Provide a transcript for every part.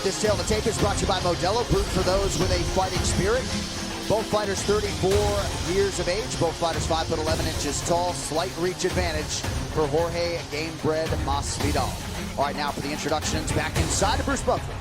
This tale of the tape is brought to you by Modelo, brewed for those with a fighting spirit. Both fighters 34 years of age, both fighters 5'11" tall, slight reach advantage for Jorge Gamebred Masvidal. All right, now for the introductions, back inside of Bruce Buffer.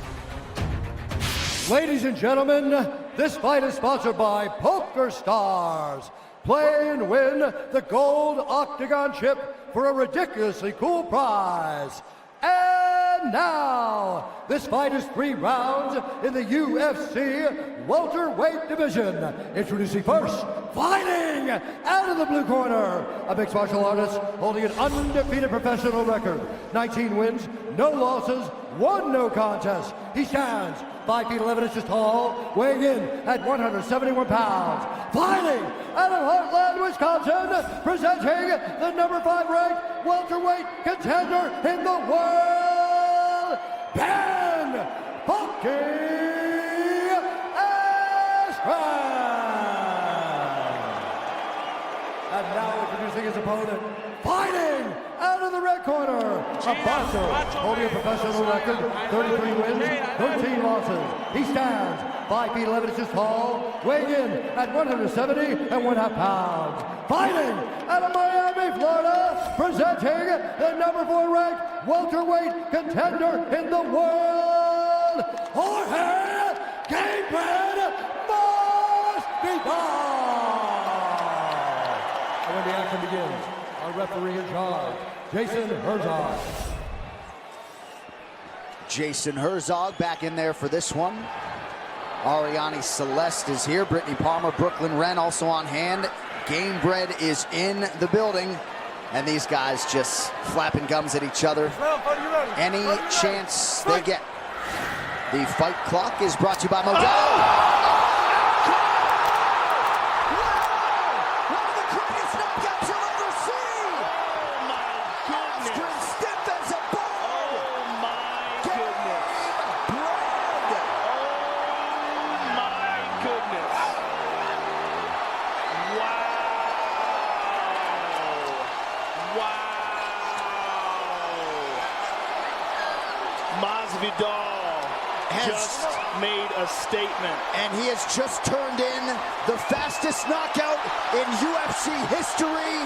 Ladies and gentlemen, this fight is sponsored by Poker Stars. Play and win the gold octagon chip for a ridiculously cool prize. And now, this fight is 3 rounds in the UFC welterweight division. Introducing first, fighting out of the blue corner, a mixed martial artist holding an undefeated professional record. 19 wins, no losses, 1 no contest. He stands 5'11" tall, weighing in at 171 pounds. Fighting out of Heartland, Wisconsin, presenting the number 5 ranked welterweight contender in the world, Ben Askren. And now introducing his opponent, fighting out of the red corner, a boxer holding a professional record, 33 wins, 13 losses. He stands 5'11" tall, weighing in at 170.5 pounds. Fighting out of Miami, Florida, presenting the number 4 ranked welterweight contender in the world, Jorge Gamebred Masvidal. And when the action begins, our referee in charge, Jason Herzog. Jason Herzog back in there for this one. Ariane Celeste is here. Brittany Palmer, Brooklyn Wren also on hand. Gamebred is in the building. And these guys just flapping gums at each other any chance they get. The fight clock is brought to you by Modelo. Masvidal just made a statement. And he has just turned in the fastest knockout in UFC history.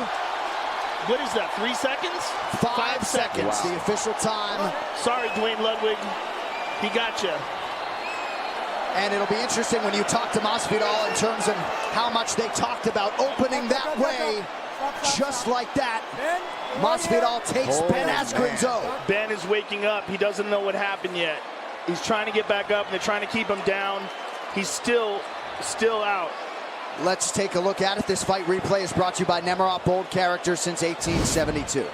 What is that, 3 seconds? 5 seconds, wow. The official time. Sorry, Dwayne Ludwig, he got you. And it'll be interesting when you talk to Masvidal in terms of how much they talked about opening that way, just like that. Masvidal takes Ben Askren's O. Ben is waking up. He doesn't know what happened yet. He's trying to get back up, and they're trying to keep him down. He's still out. Let's take a look at it. This fight replay is brought to you by Nemirov, bold character since 1872.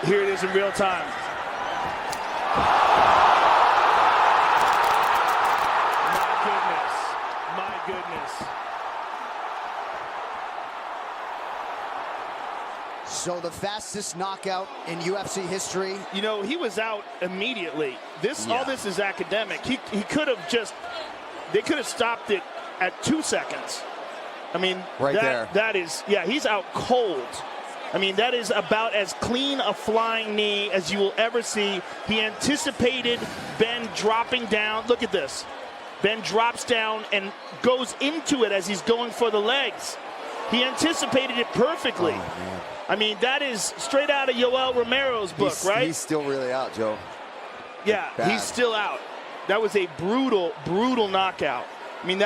Here it is in real time. My goodness. So the fastest knockout in UFC history. You know, he was out immediately. All this is academic. He could have they could have stopped it at 2 seconds. I mean, that is, he's out cold. I mean, that is about as clean a flying knee as you will ever see. He anticipated Ben dropping down. Look at this. Ben drops down and goes into it as he's going for the legs. He anticipated it perfectly. Oh, I mean, that is straight out of Yoel Romero's book, right? He's still really out, Joe. Yeah, he's still out. That was a brutal, brutal knockout. I mean,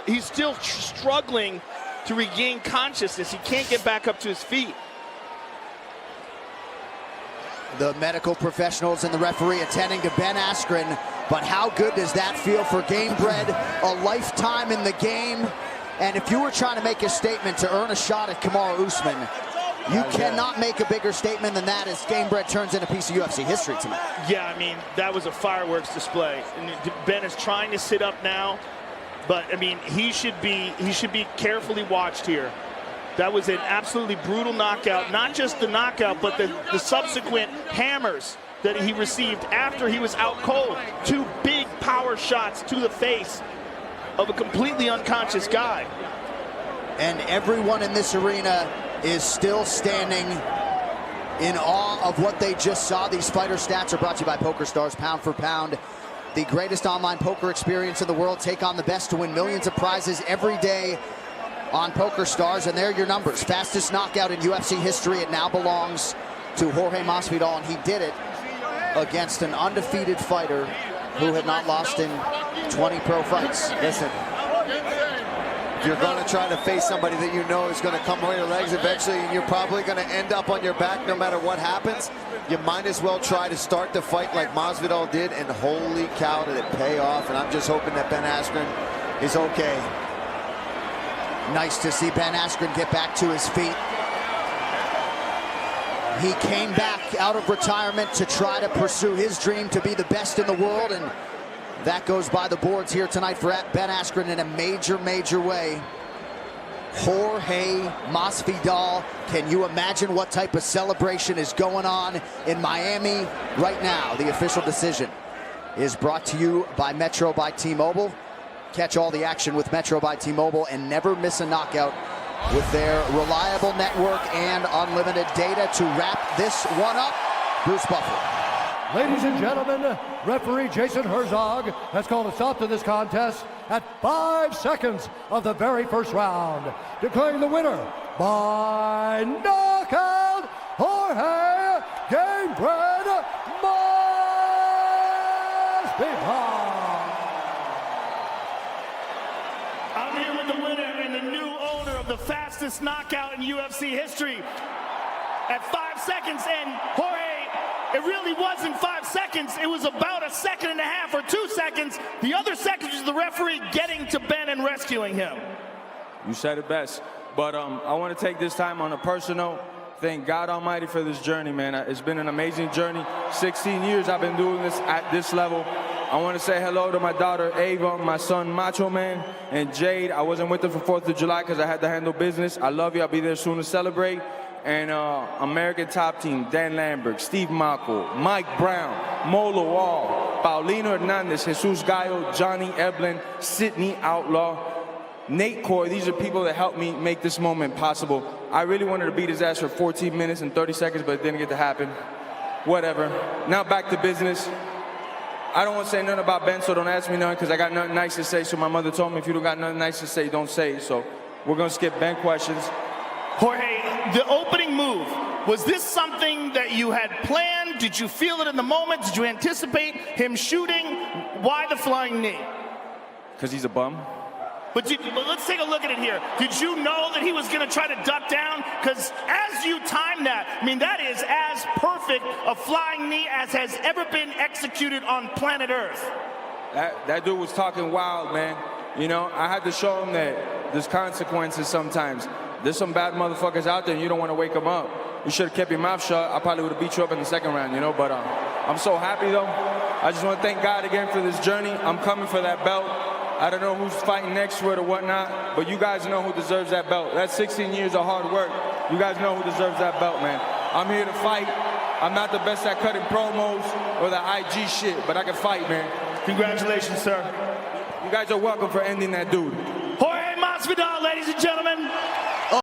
he's still struggling to regain consciousness. He can't get back up to his feet. The medical professionals and the referee attending to Ben Askren, but how good does that feel for Gamebred? A lifetime in the game. And if you were trying to make a statement to earn a shot at Kamaru Usman, you cannot make a bigger statement than that as Gamebred turns in a piece of UFC history tonight. Yeah, I mean, that was a fireworks display. And Ben is trying to sit up now, but I mean, he should be carefully watched here. That was an absolutely brutal knockout. Not just the knockout, but the subsequent hammers that he received after he was out cold. 2 big power shots to the face of a completely unconscious guy. And everyone in this arena is still standing in awe of what they just saw. These fighter stats are brought to you by PokerStars, pound for pound. The greatest online poker experience in the world. Take on the best to win millions of prizes every day on PokerStars, and there are your numbers. Fastest knockout in UFC history. It now belongs to Jorge Masvidal, and he did it against an undefeated fighter who had not lost in 20 pro fights. Listen, you're going to try to face somebody that you know is going to come on your legs eventually, and you're probably going to end up on your back no matter what happens. You might as well try to start the fight like Masvidal did, and holy cow, did it pay off. And I'm just hoping that Ben Askren is okay. Nice to see Ben Askren get back to his feet. He came back out of retirement to try to pursue his dream to be the best in the world, and that goes by the boards here tonight for Ben Askren in a major, major way. Jorge Masvidal, can you imagine what type of celebration is going on in Miami right now? The official decision is brought to you by Metro by T-Mobile. Catch all the action with Metro by T-Mobile and never miss a knockout with their reliable network and unlimited data. To wrap this one up, Bruce Buffer. Ladies and gentlemen, referee Jason Herzog has called a stop to this contest at 5 seconds of the very first round, declaring the winner by knockout, Jorge Gamebred Masvidal. I'm here with the winner and the new owner of the fastest knockout in UFC history at 5 seconds. And Jorge, it really wasn't 5 seconds. It was about a second and a half or 2 seconds. The other seconds was the referee getting to Ben and rescuing him. You said it best. But I want to take this time on a personal. Thank God Almighty for this journey, man. It's been an amazing journey. 16 years I've been doing this at this level. I want to say hello to my daughter Ava, my son Macho Man, and Jade. I wasn't with them for 4th of July because I had to handle business. I love you. I'll be there soon to celebrate. And American Top Team, Dan Lambert, Steve Mako, Mike Brown, Molo Wall, Paulino Hernandez, Jesus Gallo, Johnny Eblin, Sidney Outlaw, Nate Coy. These are people that helped me make this moment possible. I really wanted to beat his ass for 14 minutes and 30 seconds, but it didn't get to happen. Whatever. Now back to business. I don't want to say nothing about Ben, so don't ask me nothing, because I got nothing nice to say. So my mother told me, if you don't got nothing nice to say, don't say it. So we're going to skip Ben questions. Jorge, the opening move, was this something that you had planned? Did you feel it in the moment? Did you anticipate him shooting? Why the flying knee? Because he's a bum. But let's take a look at it here. Did you know that he was going to try to duck down? Because as you time that, I mean, that is as perfect a flying knee as has ever been executed on planet Earth. That dude was talking wild, man. You know, I had to show him that there's consequences sometimes. There's some bad motherfuckers out there, and you don't want to wake them up. You should have kept your mouth shut. I probably would have beat you up in the second round, you know. But I'm so happy, though. I just want to thank God again for this journey. I'm coming for that belt. I don't know who's fighting next to it or whatnot, but you guys know who deserves that belt. That's 16 years of hard work. You guys know who deserves that belt, man. I'm here to fight. I'm not the best at cutting promos or the IG shit, but I can fight, man. Congratulations, sir. You guys are welcome for ending that dude. Jorge Masvidal, ladies and gentlemen.